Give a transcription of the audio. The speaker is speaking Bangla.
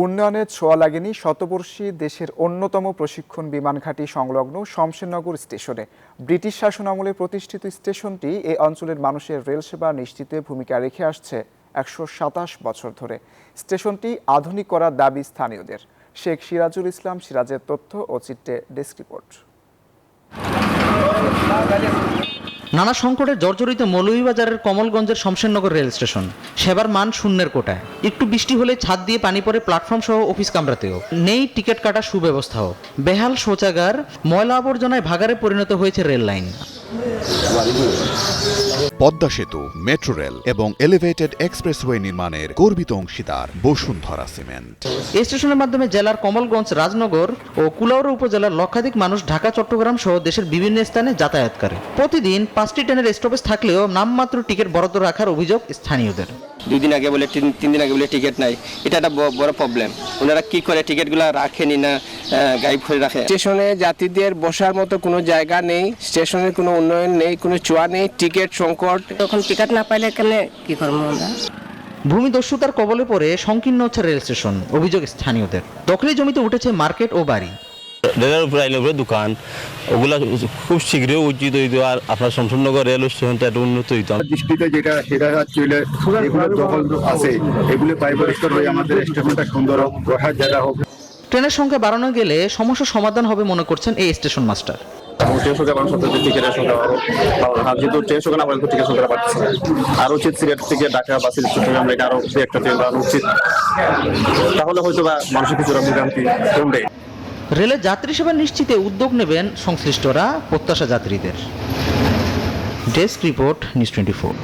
উন্নয়নের ছোঁয়া লাগেনি শতবর্ষী দেশের অন্যতম প্রশিক্ষণ বিমান ঘাঁটি সংলগ্ন শমশেরনগর স্টেশনে। ব্রিটিশ শাসনামলে প্রতিষ্ঠিত স্টেশনটি এই অঞ্চলের মানুষের রেল সেবা নিশ্চিতে ভূমিকা রেখে আসছে ১২৭ বছর ধরে। স্টেশনটি আধুনিক করার দাবি স্থানীয়দের। শেখ সিরাজুল ইসলাম সিরাজের তথ্য ও চিত্রে ডেস্ক রিপোর্ট। নানা সংকটে জর্জরিত মৌলভীবাজারের কমলগঞ্জের শমশেরনগর রেল স্টেশন সেবার মান শূন্যের কোটায়। একটু বৃষ্টি হলে ছাদ দিয়ে পানি পড়ে প্ল্যাটফর্ম সহ অফিস কামরাতেও। নেই টিকিট কাটার সুব্যবস্থাও। বেহাল শৌচাগার, ময়লা আবর্জনায় ভাগাড়ে পরিণত হয়েছে রেল লাইন। পদ্মা সেতু, মেট্রো রেল এবং এলিভেটেড এক্সপ্রেসওয়ে নির্মাণের গর্বিত অংশীদার বসুন্ধরা সিমেন্ট। এই স্টেশনের মাধ্যমে জেলার কমলগঞ্জ, রাজনগর ও কুলাউড়া উপজেলার লক্ষাধিক মানুষ ঢাকা, চট্টগ্রাম সহ দেশের বিভিন্ন স্থানে যাতায়াত করে। প্রতিদিন 5টি ট্রেনের স্টপেজ থাকলেও নামমাত্র টিকিট বরাদ্দ রাখার অভিযোগ স্থানীয়দের। 2 দিন আগে বলে 3 দিন আগে বলে টিকিট নাই, এটা একটা বড় প্রবলেম। ওনারা কি করে টিকিটগুলো রাখেনি না গায়েব করে রাখে। স্টেশনে যাত্রীদের বসার মতো কোনো জায়গা নেই, স্টেশনের কোনো উন্নয়ন নেই, কোনো চোয়া নেই, টিকিট সংকট। তখন টিকিট না পাইলে কেমনে কি করবো আমরা? ভূমিদস্যুতার কবলে পড়ে সংকীর্ণ হচ্ছে রেল স্টেশন, অভিযোগ স্থানীয়দের। দখলি জমিতে উঠেছে মার্কেট ও বাড়ি। রেলের উপরে আইলের উপরে দোকান, ওগুলা খুব শীঘ্রই উচিত হইত। আর আপনার শমশেরনগর রেল স্টেশনটা একটু উন্নত হইত। দৃষ্টিতে সেটা হচ্ছে এগুলো দখল আছে, এগুলো পরিষ্কার হয়ে আমাদের স্টেশনটা সুন্দর হোক, বসার জায়গা হোক। ট্রেনের সংখ্যা বাড়ানো গেলে সমস্যা সমাধান হবে মনে করছেন এই স্টেশন মাস্টার। আর উচিত সিলেট থেকে ঢাকা বা সিলেট চট্টগ্রাম রেখে আরো একটা ট্রেন বাড়ানো উচিত, তাহলে হয়তো বা মানুষের কিছুটা বিভ্রান্তি কমবে। রেলের যাত্রী সেবা নিশ্চিতে উদ্যোগ নেবেন সংশ্লিষ্টরা, প্রত্যাশা যাত্রীদের। Desk report, news 24।